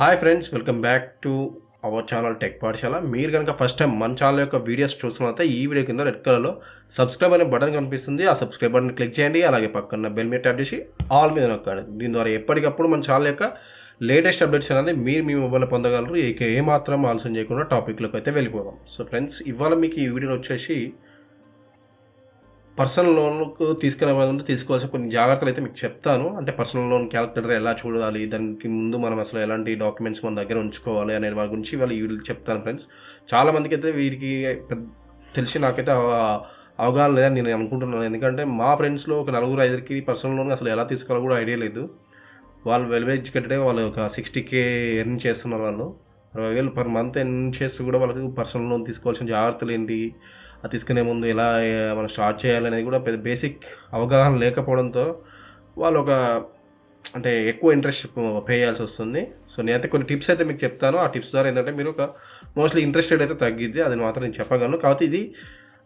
Hi friends, welcome back to our channel tech పాఠశాల. మీరు కనుక ఫస్ట్ టైం మన ఛానల్ యొక్క వీడియోస్ చూస్తున్నట్లయితే ఈ వీడియో కింద రెడ్ కలర్లో సబ్స్క్రైబ్ అనే బటన్ కనిపిస్తుంది. ఆ సబ్స్క్రైబ్ బటన్ క్లిక్ చేయండి. అలాగే పక్కన బెల్ మీద ట్యాప్ చేసి ఆల్ మీద నొక్కండి. దీని ద్వారా ఎప్పటికప్పుడు మన ఛానల్ యొక్క లేటెస్ట్ అప్డేట్స్ అనేది మీరు మీ మొబైల్లో పొందగలరు. ఇక ఏమాత్రం ఆలస్యం చేయకుండా టాపిక్లోకి అయితే వెళ్ళిపోదాం. సో ఫ్రెండ్స్, ఇవాళ మీకు ఈ వీడియోలో వచ్చేసి పర్సనల్ లోన్కు తీసుకునే ముందు తీసుకోవాల్సిన కొన్ని జాగ్రత్తలు అయితే మీకు చెప్తాను. అంటే పర్సనల్ లోన్ క్యాలిక్యులేటర్ ఎలా చూడాలి, దానికి ముందు మనం అసలు ఎలాంటి డాక్యుమెంట్స్ మన దగ్గర ఉంచుకోవాలి అనే వాటి గురించి వాళ్ళు ఈ వీడియో చెప్తాను ఫ్రెండ్స్. చాలామందికి అయితే వీరికి తెలిసి నాకైతే అవగాహన లేదని నేను అనుకుంటున్నాను. ఎందుకంటే మా ఫ్రెండ్స్లో ఒక 4-5కి పర్సనల్ లోన్ అసలు ఎలా తీసుకోవాలో కూడా ఐడియా లేదు. వాళ్ళు వెల్ ఎడ్యుకేటెడ్, వాళ్ళు ఒక 60K ఎర్న్ చేస్తున్నారు. వాళ్ళు 60,000 పర్ మంత్ ఎర్న్ చేస్తూ కూడా వాళ్ళకి పర్సనల్ లోన్ తీసుకోవాల్సిన జాగ్రత్తలు ఏంటి, అది తీసుకునే ముందు ఎలా మనం స్టార్ట్ చేయాలనేది కూడా పెద్ద బేసిక్ అవగాహన లేకపోవడంతో వాళ్ళు అంటే ఎక్కువ ఇంట్రెస్ట్ పే చేయాల్సి వస్తుంది. సో నేనైతే కొన్ని టిప్స్ అయితే మీకు చెప్తాను. ఆ టిప్స్ ద్వారా ఏంటంటే మీరు మోస్ట్లీ ఇంట్రెస్ట్ రేట్ అయితే తగ్గిద్ది, అది మాత్రం నేను చెప్పగలను. కాబట్టి ఇది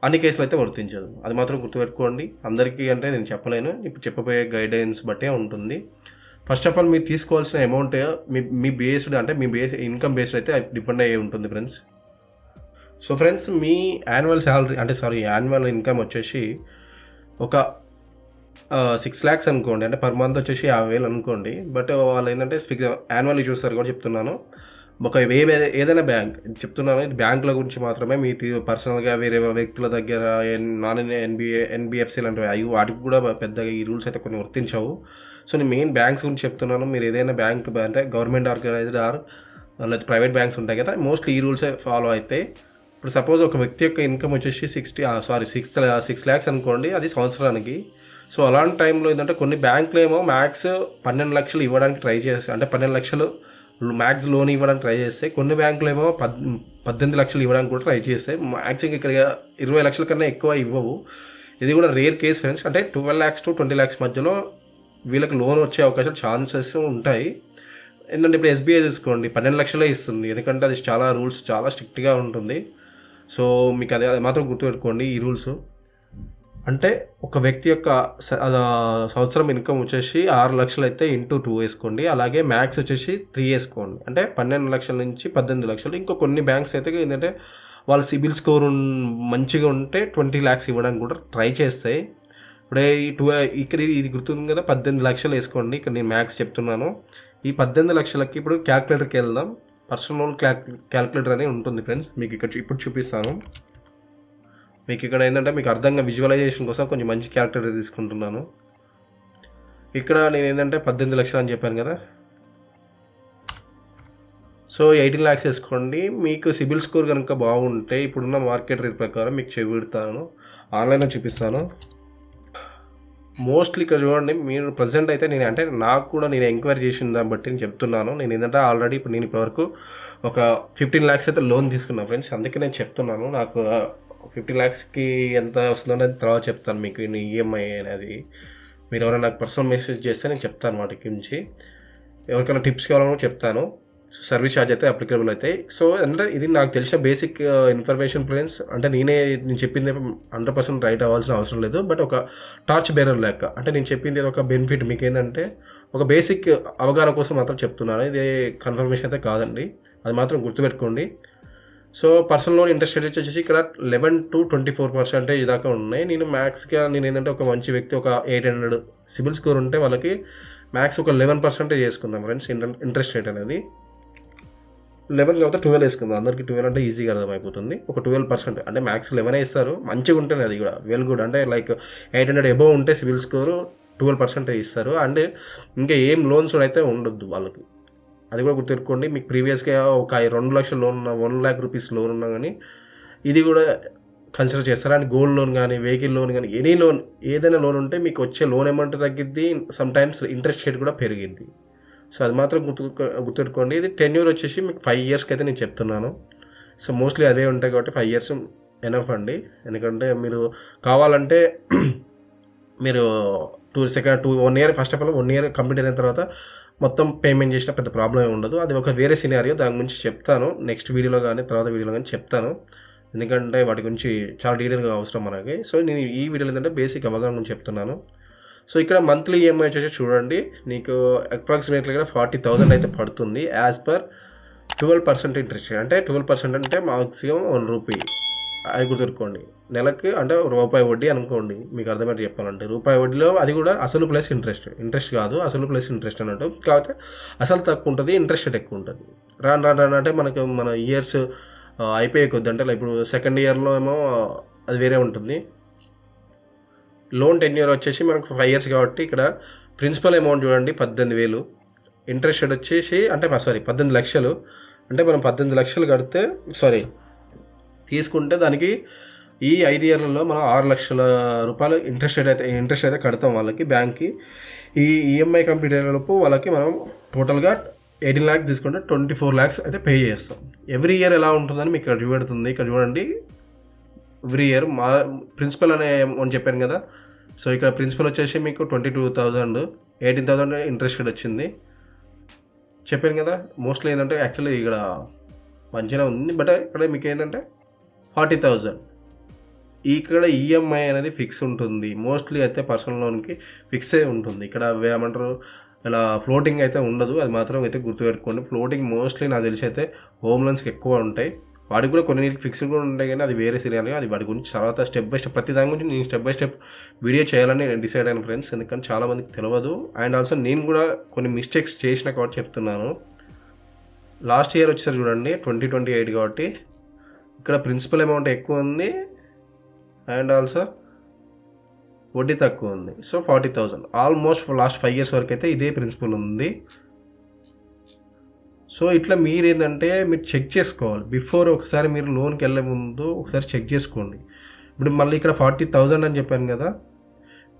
అన్ని కేసులు అయితే వర్తించదు, అది మాత్రం గుర్తుపెట్టుకోండి. అందరికీ అంటే నేను చెప్పలేను, ఇప్పుడు చెప్పబోయే గైడెన్స్ బట్టే ఉంటుంది. ఫస్ట్ ఆఫ్ ఆల్ మీరు తీసుకోవాల్సిన అమౌంట్ మీ బేస్డ్, అంటే మీ ఇన్కమ్ బేస్డ్ అయితే డిపెండ్ అయ్యి ఉంటుంది ఫ్రెండ్స్. సో ఫ్రెండ్స్, మీ యాన్యువల్ ఇన్కమ్ వచ్చేసి ఒక 6 lakhs అనుకోండి. అంటే పర్ మంత్ వచ్చేసి 50,000 అనుకోండి. బట్ వాళ్ళు ఏంటంటే యాన్యువల్లీ చూస్తారు కూడా చెప్తున్నాను. ఒక ఏదైనా బ్యాంక్ చెప్తున్నాను, ఇది బ్యాంకుల గురించి మాత్రమే. మీ పర్సనల్గా వేరే వ్యక్తుల దగ్గర ఎన్బిఎఫ్సి లాంటివి వాటికి కూడా పెద్దగా ఈ రూల్స్ అయితే కొన్ని వర్తించవు. సో నేను మెయిన్ బ్యాంక్స్ గురించి చెప్తున్నాను. మీరు ఏదైనా బ్యాంక్ అంటే గవర్నమెంట్ ఆర్గనైజ్డ్ లేదా ప్రైవేట్ బ్యాంక్స్ ఉంటాయి కదా, మోస్ట్లీ ఈ రూల్సే ఫాలో అయితే. ఇప్పుడు సపోజ్ ఒక వ్యక్తి యొక్క ఇన్కమ్ వచ్చేసి 6 lakhs అనుకోండి, అది సంవత్సరానికి. సో అలాంటి టైంలో ఏంటంటే కొన్ని బ్యాంకులు ఏమో మ్యాక్స్ 12 లక్షలు ఇవ్వడానికి ట్రై చేస్తాయి. అంటే 12 లక్షలు మ్యాక్స్ లోన్ ఇవ్వడానికి ట్రై చేస్తాయి. కొన్ని బ్యాంకులు ఏమో 18 లక్షలు ఇవ్వడానికి కూడా ట్రై చేస్తాయి. మ్యాక్స్ ఇక్కడ 20 లక్షల కన్నా ఎక్కువ ఇవ్వవు. ఇది కూడా రేర్ కేస్ ఫ్రెండ్స్. అంటే 12 lakhs to 20 lakhs మధ్యలో వీళ్ళకి లోన్ వచ్చే అవకాశాలు ఛాన్సెస్ ఉంటాయి. ఏంటంటే ఇప్పుడు ఎస్బీఐ తీసుకోండి, 12 లక్షలే ఇస్తుంది. ఎందుకంటే అది చాలా రూల్స్ చాలా స్ట్రిక్ట్గా ఉంటుంది. సో మీకు అది మాత్రం గుర్తుపెట్టుకోండి ఈ రూల్స్. అంటే ఒక వ్యక్తి యొక్క సంవత్సరం ఇన్కమ్ వచ్చేసి 6 లక్షలు అయితే ఇంటూ 2 వేసుకోండి. అలాగే మ్యాక్స్ వచ్చేసి 3 వేసుకోండి. అంటే 12 లక్షల నుంచి 18 లక్షలు. ఇంకో కొన్ని బ్యాంక్స్ అయితే ఏంటంటే వాళ్ళ సిబిల్ స్కోర్ మంచిగా ఉంటే 20 lakhs ఇవ్వడానికి కూడా ట్రై చేస్తాయి. ఇప్పుడే ఇక్కడ ఇది గుర్తుంది కదా, 18 లక్షలు వేసుకోండి. ఇక్కడ నేను మ్యాక్స్ చెప్తున్నాను. ఈ 18 లక్షలకి ఇప్పుడు క్యాల్కులేటర్కి వెళ్దాం. పర్సనల్ లోన్ క్యాల్కులేటర్ అనేది ఉంటుంది ఫ్రెండ్స్. మీకు ఇక్కడ ఇప్పుడు చూపిస్తాను. మీకు ఇక్కడ ఏంటంటే మీకు అర్థంగా విజువలైజేషన్ కోసం కొంచెం మంచి క్యాల్కులేటర్ తీసుకుంటున్నాను. ఇక్కడ నేను ఏంటంటే 18 లక్షలు అని చెప్పాను కదా, సో 18 lakhs వేసుకోండి. మీకు సిబిల్ స్కోర్ కనుక బాగుంటే ఇప్పుడున్న మార్కెట్ రేట్ ప్రకారం మీకు చెబుతాను, ఆన్లైన్లో చూపిస్తాను. మోస్ట్లీ ఇక్కడ చూడండి, మీరు ప్రజెంట్ అయితే నాకు కూడా నేను ఎంక్వైరీ చేసిన దాన్ని బట్టి నేను చెప్తున్నాను. నేను ఏంటంటే ఆల్రెడీ ఇప్పుడు నేను ఇప్పటివరకు ఒక 15 lakhs అయితే లోన్ తీసుకున్నాను ఫ్రెండ్స్. అందుకే నేను చెప్తున్నాను. నాకు 15 lakhsకి ఎంత వస్తుందో అనేది తర్వాత చెప్తాను మీకు. ఈఎంఐ అనేది మీరు ఎవరైనా నాకు పర్సనల్ మెసేజ్ చేస్తే నేను చెప్తాను వాటి గురించి. ఎవరికైనా టిప్స్ కావాలో చెప్తాను. సర్వీస్ ఛార్జ్ అయితే అప్లికేబుల్ అవుతాయి. సో అంటే ఇది నాకు తెలిసిన బేసిక్ ఇన్ఫర్మేషన్ ఫ్రెండ్స్. అంటే నేను చెప్పింది 100% రైట్ అవ్వాల్సిన అవసరం లేదు. బట్ ఒక టార్చ్ బేరర్ లెక్క, అంటే నేను చెప్పింది ఒక బెనిఫిట్ మీకు ఏంటంటే ఒక బేసిక్ అవగాహన కోసం మాత్రం చెప్తున్నాను. ఇది కన్ఫర్మేషన్ అయితే కాదండి, అది మాత్రం గుర్తుపెట్టుకోండి. So personal loan interest rate వచ్చేసి ఇక్కడ 11 to 24% దాకా ఉన్నాయి. నేను మ్యాక్స్గా ఏంటంటే ఒక మంచి వ్యక్తి ఒక 800 సిబిల్ స్కోర్ ఉంటే వాళ్ళకి మ్యాక్స్ ఒక 11% చేసుకుందాం ఫ్రెండ్స్ ఇంట్రెస్ట్ రేట్ అనేది. 11 కాకపోతే 12 వేసుకుందాం. అందరికీ 12 అంటే ఈజీగా అర్థమైపోతుంది. ఒక 12%, అంటే మ్యాక్స్ 11 ఇస్తారు. మంచిగా ఉంటుంది అది కూడా, వెల్ గుడ్. అంటే లైక్ 800 అబోవ్ ఉంటే సిబిల్ స్కోరు 12% ఇస్తారు. అండ్ ఇంకా ఏం లోన్స్ అయితే ఉండొద్దు వాళ్ళకి, అది కూడా గుర్తుపెట్టుకోండి. మీకు ప్రీవియస్గా ఒక 2 లక్షల లోన్ ఉన్న, 1 lakh rupees లోన్ ఉన్నా కానీ ఇది కూడా కన్సిడర్ చేస్తారు. అండ్ గోల్డ్ లోన్ కానీ, వెహికల్ లోన్ కానీ, ఎనీ లోన్ ఏదైనా లోన్ ఉంటే మీకు వచ్చే లోన్ అమౌంట్ తగ్గిద్ది. సమ్ టైమ్స్ ఇంట్రెస్ట్ రేట్ కూడా పెరిగిద్ది. సో అది మాత్రం గుర్తుపెట్టుకోండి. ఇది టెన్యూర్ వచ్చేసి మీకు 5 yearsకి అయితే నేను చెప్తున్నాను. సో మోస్ట్లీ అదే ఉంటాయి కాబట్టి 5 years ఎనఫ్ అండి. ఎందుకంటే మీరు కావాలంటే మీరు 1 year first of all 1 year complete అయిన తర్వాత మొత్తం పేమెంట్ చేసిన పెద్ద ప్రాబ్లం ఏమి ఉండదు. అది ఒక వేరే సినారియో, దాని గురించి చెప్తాను నెక్స్ట్ వీడియోలో కానీ తర్వాత వీడియోలో కానీ చెప్తాను. ఎందుకంటే వాటి గురించి చాలా డీటెయిల్గా అవసరం మనకి. సో నేను ఈ వీడియోలో ఏంటంటే బేసిక్ అవగాహన గురించి చెప్తున్నాను. సో ఇక్కడ మంత్లీ ఈఎంఐ వచ్చేసి చూడండి, నీకు అప్రాక్సిమేట్లీగా 40,000 అయితే పడుతుంది యాజ్ పర్ 12% ఇంట్రెస్ట్. అంటే 12% అంటే మాక్సిమం ₹1 అది గుర్తుపెట్టుకోండి. నెలకి అంటే రూపాయి వడ్డీ అనుకోండి, మీకు అర్థమైతే చెప్పాలంటే రూపాయి వడ్డీలో అది కూడా అసలు ప్లస్ ఇంట్రెస్ట్ కాదు, అసలు ప్లస్ ఇంట్రెస్ట్ అన్నట్టు. కాకపోతే అసలు తక్కువ ఉంటుంది, ఇంట్రెస్ట్ రేట్ ఎక్కువ ఉంటుంది. రాను అంటే మన ఇయర్స్ అయిపోయే కొద్ది అంటే ఇప్పుడు సెకండ్ ఇయర్లో ఏమో అది వేరే ఉంటుంది. లోన్ టెన్యూర్ వచ్చేసి మనకు 5 years కాబట్టి ఇక్కడ ప్రిన్సిపల్ అమౌంట్ చూడండి 18,000, ఇంట్రెస్ట్ రేట్ వచ్చేసి అంటే 18 లక్షలు. అంటే మనం 18 లక్షలు కడితే తీసుకుంటే దానికి ఈ 5 yearలలో మనం 6 లక్షల రూపాయలు ఇంట్రెస్ట్ అయితే కడతాం వాళ్ళకి, బ్యాంక్కి. ఈ ఈఎంఐ కంప్లీట్ అయ్యేలోపు వాళ్ళకి మనం టోటల్గా 18 lakhs తీసుకుంటే 24 lakhs అయితే పే చేస్తాం. ఎవ్రీ ఇయర్ ఎలా ఉంటుందని మీకు ఇక్కడ చూపెడుతుంది. ఇక్కడ చూడండి, ఎవ్రీ ఇయర్ మా ప్రిన్సిపల్ అనే అని చెప్పాను కదా. సో ఇక్కడ ప్రిన్సిపల్ వచ్చేసి మీకు 22,000, 18,000 ఇంట్రెస్ట్ రేట్ వచ్చింది చెప్పాను కదా. మోస్ట్లీ ఏంటంటే యాక్చువల్లీ ఇక్కడ మంచిగా ఉంది, బట్ ఇక్కడ మీకు ఏంటంటే 40,000. ఇక్కడ ఈఎంఐ అనేది ఫిక్స్ ఉంటుంది. మోస్ట్లీ అయితే పర్సనల్ లోన్కి ఫిక్సే ఉంటుంది. ఇక్కడ ఏమంటారు ఇలా ఫ్లోటింగ్ అయితే ఉండదు, అది మాత్రం అయితే గుర్తుపెట్టుకోండి. ఫ్లోటింగ్ మోస్ట్లీ నాకు తెలిసి అయితే హోమ్ లోన్స్కి ఎక్కువ ఉంటాయి. వాటికి కూడా కొన్ని ఫిక్స్డ్ కూడా ఉంటాయి, కానీ అది వేరే సీరియల్. అది వాటి గురించి తర్వాత స్టెప్ బై స్టెప్ ప్రతి దాని గురించి నేను స్టెప్ బై స్టెప్ వీడియో చేయాలని నేను డిసైడ్ అయిన ఫ్రెండ్స్. ఎందుకంటే చాలామందికి తెలియదు, అండ్ ఆల్సో నేను కూడా కొన్ని మిస్టేక్స్ చేసిన కాబట్టి చెప్తున్నాను. లాస్ట్ ఇయర్ వచ్చేసరి చూడండి 2028 కాబట్టి ఇక్కడ ప్రిన్సిపల్ అమౌంట్ ఎక్కువ ఉంది అండ్ ఆల్సో వడ్డీ తక్కువ ఉంది. సో 40,000 ఆల్మోస్ట్ లాస్ట్ 5 years వరకు అయితే ఇదే ప్రిన్సిపల్ ఉంది. సో ఇట్లా మీరు ఏంటంటే మీరు చెక్ చేసుకోవాలి బిఫోర్. ఒకసారి మీరు లోన్కి వెళ్ళే ముందు ఒకసారి చెక్ చేసుకోండి. ఇప్పుడు మళ్ళీ ఇక్కడ 40,000 అని చెప్పాను కదా,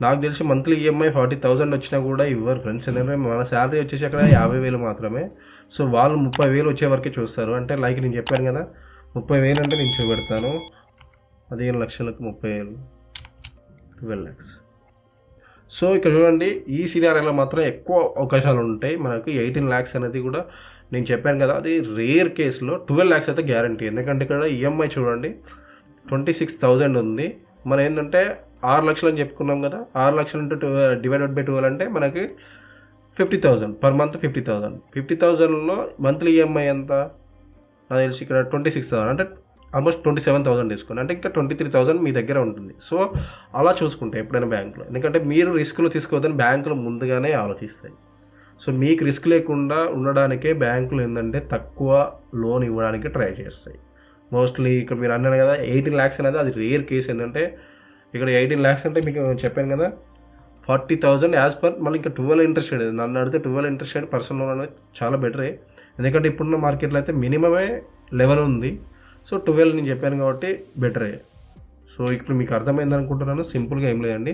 నాకు తెలిసి మంత్లీ ఈఎంఐ 40,000 వచ్చినా కూడా ఇవ్వరు ఫ్రెండ్స్. ఎందుకంటే మన శాలరీ వచ్చేసి అక్కడ 50,000 మాత్రమే. సో వాళ్ళు 30,000 వచ్చే వరకే చూస్తారు. అంటే లైక్ నేను చెప్పాను కదా 30,000 అంటే నేను చూపెడతాను 15 లక్షలకు 30,000 12 lakhs. సో ఇక్కడ చూడండి, ఈ సినారియోలో మాత్రం ఎక్కువ అవకాశాలు ఉంటాయి మనకి. 18 lakhs అనేది కూడా నేను చెప్పాను కదా, అది రేర్ కేసులో 12 lakhs అయితే గ్యారంటీ. ఎందుకంటే ఇక్కడ ఈఎంఐ చూడండి 26,000 ఉంది. మనం ఏంటంటే 6 లక్షలు అని చెప్పుకున్నాం కదా, 6 లక్షలు డివైడెడ్ బై 12 అంటే మనకి 50,000 పర్ మంత్. 50,000లో మంత్లీ ఈఎంఐ ఎంత నాకు తెలిసి ఇక్కడ 26,000 అంటే ఆల్మోస్ట్ 27,000 తీసుకోండి. అంటే ఇంకా 23,000 మీ దగ్గర ఉంటుంది. సో అలా చూసుకుంటే ఎప్పుడైనా బ్యాంకులో, ఎందుకంటే మీరు రిస్క్లు తీసుకోవద్దని బ్యాంకులు ముందుగానే ఆలోచిస్తాయి. సో మీకు రిస్క్ లేకుండా ఉండడానికే బ్యాంకులు ఏంటంటే తక్కువ లోన్ ఇవ్వడానికి ట్రై చేస్తాయి. మోస్ట్లీ ఇక్కడ మీరు అన్నారు కదా 18 lakhs అనేది అది రేర్ కేసు. ఏంటంటే ఇక్కడ 18 lakhs అంటే మీకు చెప్పాను కదా 40,000 యాజ్ పర్ మళ్ళీ ఇంకా 12 ఇంట్రెస్ట్ రేట్. నన్ను అడిగితే 12 ఇంట్రెస్ట్ రేట్ పర్సనల్ లోన్ అనేది చాలా బెటరే. ఎందుకంటే ఇప్పుడున్న మార్కెట్లో అయితే మినిమమే 11 ఉంది. సో 12 నేను చెప్పాను కాబట్టి బెటరే. సో ఇప్పుడు మీకు అర్థమైంది అనుకుంటున్నాను. సింపుల్గా ఏం లేదండి,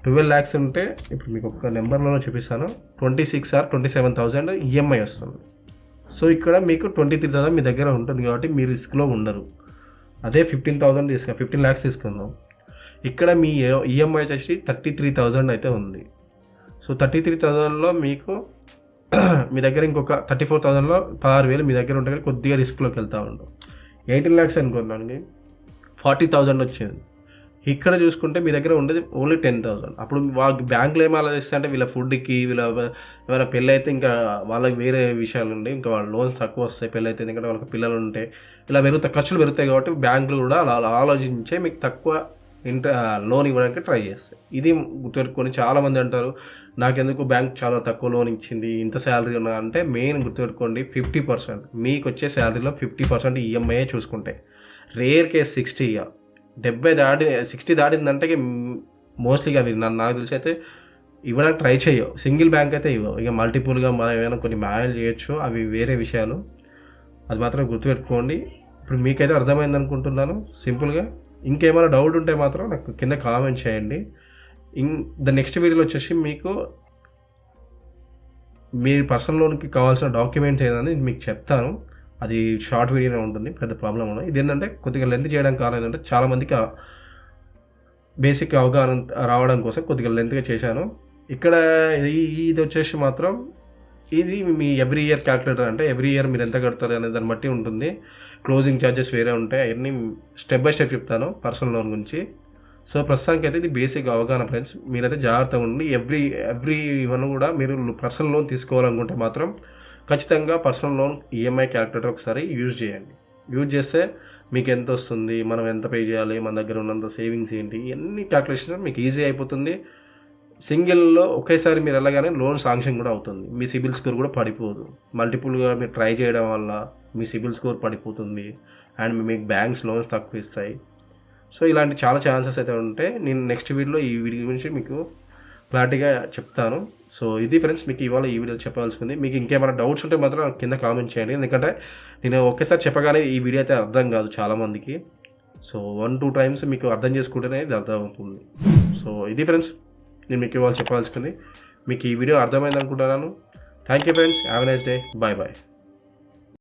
12 lakhs ఉంటే ఇప్పుడు మీకు ఒక నెంబర్లో చూపిస్తాను 26 or 27,000 ఈఎంఐ వస్తుంది. సో ఇక్కడ మీకు 23,000 మీ దగ్గర ఉంటుంది కాబట్టి మీ రిస్క్లో ఉండరు. అదే 15 lakhs తీసుకుందాం, ఇక్కడ మీ ఈఎంఐ వచ్చేసి 33,000 అయితే ఉంది. సో 33,000లో మీకు మీ దగ్గర ఇంకొక 34,000లో 16,000 మీ దగ్గర ఉంటే కొద్దిగా రిస్క్లోకి వెళ్తూ ఉంటాం. 18 lakhs అనుకుందానికి 40,000 వచ్చింది. ఇక్కడ చూసుకుంటే మీ దగ్గర ఉండేది ఓన్లీ 10,000. అప్పుడు వాళ్ళకి బ్యాంకులు ఏం ఆలోచిస్తాయి అంటే వీళ్ళ ఫుడ్కి, ఏమైనా పెళ్ళి అయితే ఇంకా వాళ్ళకి వేరే విషయాలు ఉండే, ఇంకా వాళ్ళ లోన్స్ తక్కువ వస్తాయి పెళ్ళి అయితే, ఎందుకంటే వాళ్ళకి పిల్లలు ఉంటే ఇలా ఖర్చులు పెరుగుతాయి కాబట్టి బ్యాంకులు కూడా అలా ఆలోచించే మీకు తక్కువ లోన్ ఇవ్వడానికి ట్రై చేస్తాయి. ఇది గుర్తుపెట్టుకొని చాలామంది అంటారు నాకెందుకు బ్యాంక్ చాలా తక్కువ లోన్ ఇచ్చింది, ఇంత శాలరీ ఉన్నా అంటే మెయిన్ గుర్తుపెట్టుకోండి 50% మీకు వచ్చే శాలరీలో 50% ఈఎంఐ చూసుకుంటే. రేర్ కేస్ 60 దాటిందంటే మోస్ట్లీగా అవి నాకు తెలిసి అయితే ఇవ్వడానికి ట్రై చేయవు. సింగిల్ బ్యాంక్ అయితే ఇవ్వవు. ఇక మల్టిపుల్గా మనం ఏమైనా కొన్ని మేనేజ్ చేయొచ్చు, అవి వేరే విషయాలు. అది మాత్రం గుర్తుపెట్టుకోండి. ఇప్పుడు మీకైతే అర్థమైంది అనుకుంటున్నాను సింపుల్గా. ఇంకేమైనా డౌట్ ఉంటే మాత్రం నాకు కింద కామెంట్ చేయండి. నెక్స్ట్ వీడియోలో వచ్చేసి మీకు మీ పర్సనల్ లోన్కి కావాల్సిన డాక్యుమెంట్స్ ఏదని మీకు చెప్తాను. అది షార్ట్ వీడియోనే ఉంటుంది, పెద్ద ప్రాబ్లం ఉండదు. ఇది ఏంటంటే కొద్దిగా లెంత్ చేయడానికి కారణం ఏంటంటే చాలామందికి బేసిక్ అవగాహన రావడం కోసం కొద్దిగా లెంత్గా చేశాను. ఇక్కడ ఇది వచ్చేసి మాత్రం ఇది మీ ఎవ్రీ ఇయర్ క్యాలిక్యులేటర్. అంటే ఎవ్రీ ఇయర్ మీరు ఎంత కడతారు అనే దాన్ని బట్టి ఉంటుంది. క్లోజింగ్ ఛార్జెస్ వేరే ఉంటాయి. అవన్నీ స్టెప్ బై స్టెప్ చెప్తాను పర్సనల్ లోన్ గురించి. సో ప్రస్తుతానికైతే ఇది బేసిక్ అవగాహన ఫ్రెండ్స్. మీరైతే జాగ్రత్తగా ఉండి ఎవ్రీ వన్ కూడా మీరు పర్సనల్ లోన్ తీసుకోవాలనుకుంటే మాత్రం ఖచ్చితంగా పర్సనల్ లోన్ ఈఎంఐ క్యాలిక్యులేటర్ ఒకసారి యూజ్ చేయండి. యూజ్ చేస్తే మీకు ఎంత వస్తుంది, మనం ఎంత పే చేయాలి, మన దగ్గర ఉన్నంత సేవింగ్స్ ఏంటి, ఇవన్నీ క్యాలిక్యులేషన్స్ మీకు ఈజీ అయిపోతుంది. సింగిల్లో ఒకేసారి మీరు వెళ్ళగానే లోన్ శాంక్షన్ కూడా అవుతుంది. మీ సిబిల్ స్కోర్ కూడా పడిపోదు. మల్టిపుల్గా మీరు ట్రై చేయడం వల్ల మీ సిబిల్ స్కోర్ పడిపోతుంది అండ్ మీకు బ్యాంక్స్ లోన్స్ తక్కువ ఇస్తాయి. సో ఇలాంటి చాలా ఛాన్సెస్ అయితే ఉంటాయి. నేను నెక్స్ట్ వీడియోలో ఈ వీడియో గురించి మీకు క్లారిటీగా చెప్తాను. సో ఇది ఫ్రెండ్స్ మీకు ఇవాళ ఈ వీడియో చెప్పాల్సింది. మీకు ఇంకేమైనా డౌట్స్ ఉంటే మాత్రం కింద కామెంట్ చేయండి. ఎందుకంటే నేను ఒకేసారి చెప్పగానే ఈ వీడియో అయితే అర్థం కాదు చాలామందికి. సో 1-2 టైమ్స్ మీకు అర్థం చేసుకుంటేనే ఇది అర్థమవుతుంది. సో ఇది ఫ్రెండ్స్ నేను మీకు ఇవాళ చెప్పాల్సింది. మీకు ఈ వీడియో అర్థమైంది అనుకుంటున్నాను. Thank you friends. Have a nice day. Bye bye.